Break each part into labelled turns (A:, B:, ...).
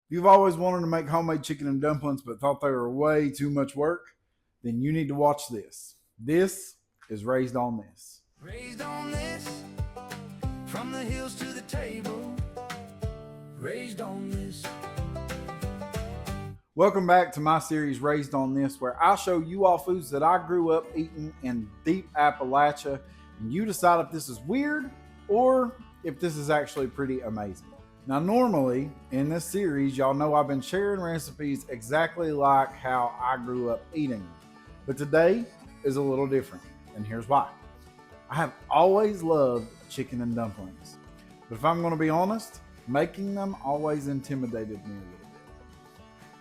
A: If you've always wanted to make homemade chicken and dumplings but thought they were way too much work, then you need to watch this. This is Raised on This.
B: Raised on this, from the hills to the table. Raised on this.
A: Welcome back to my series Raised on This, where I show you all foods that I grew up eating in deep Appalachia, and you decide if this is weird or if this is actually pretty amazing. Now, normally in this series, y'all know I've been sharing recipes exactly like how I grew up eating them. But today is a little different, and here's why. I have always loved chicken and dumplings. But if I'm going to be honest, making them always intimidated me a little bit.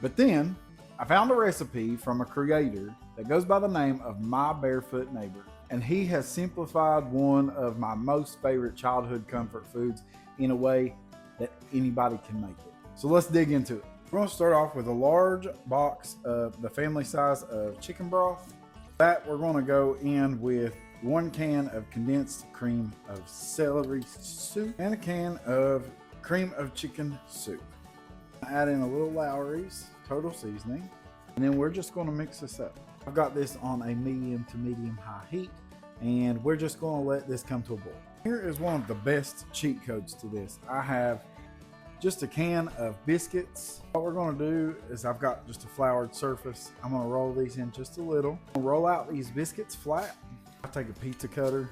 A: But then I found a recipe from a creator that goes by the name of My Barefoot Neighbor. And he has simplified one of my most favorite childhood comfort foods in a way that anybody can make it. So let's dig into it. We're going to start off with a large box of the family size of chicken broth. That we're going to go in with 1 can of condensed cream of celery soup and a can of cream of chicken soup. Add in a little Lowry's total seasoning, and then we're just going to mix this up. I've got this on a medium to medium high heat, and we're just going to let this come to a boil. Here is one of the best cheat codes to this. I have just a can of biscuits. What we're going to do is I've got just a floured surface. I'm going to roll these in just a little. I'll roll out these biscuits flat. I'll take a pizza cutter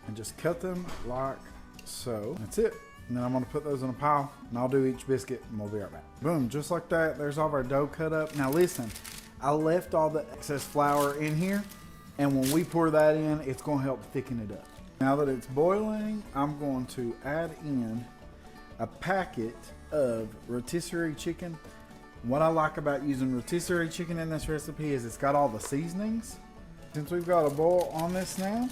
A: and just cut them like so. That's it. And then I'm going to put those in a pile, and I'll do each biscuit, and we'll be right back. Boom, just like that. There's all of our dough cut up. Now listen, I left all the excess flour in here, and when we pour that in, it's going to help thicken it up. Now that it's boiling, I'm going to add in a packet of rotisserie chicken. What I like about using rotisserie chicken in this recipe is it's got all the seasonings. Since we've got a boil on this now,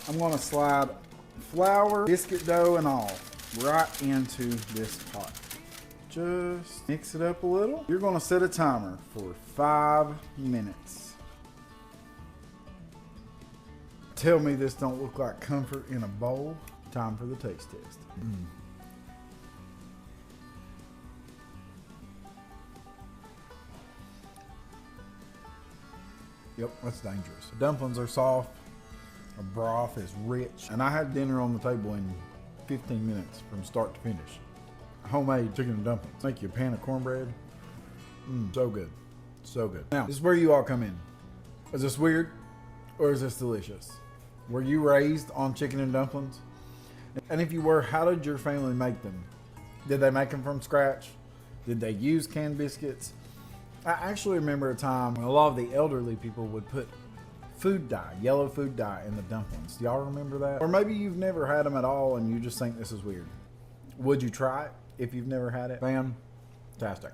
A: I'm going to slide flour, biscuit dough, and all right into this pot. Just mix it up a little. You're going to set a timer for 5 minutes. Tell me this don't look like comfort in a bowl. Time for the taste test. Yep, that's dangerous. The dumplings are soft. The broth is rich. And I had dinner on the table in 15 minutes from start to finish. Homemade chicken and dumplings. Make you a pan of cornbread. So good. So good. Now, this is where you all come in. Is this weird or is this delicious? Were you raised on chicken and dumplings? And if you were, how did your family make them? Did they make them from scratch? Did they use canned biscuits? I actually remember a time when a lot of the elderly people would put food dye, yellow food dye, in the dumplings. Do y'all remember that? Or maybe you've never had them at all and you just think this is weird. Would you try it if you've never had it? Fantastic.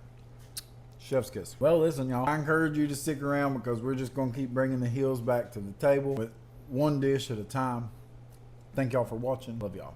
A: Chef's kiss. Well, listen, y'all, I encourage you to stick around because we're just going to keep bringing the heels back to the table with one dish at a time. Thank y'all for watching. Love y'all.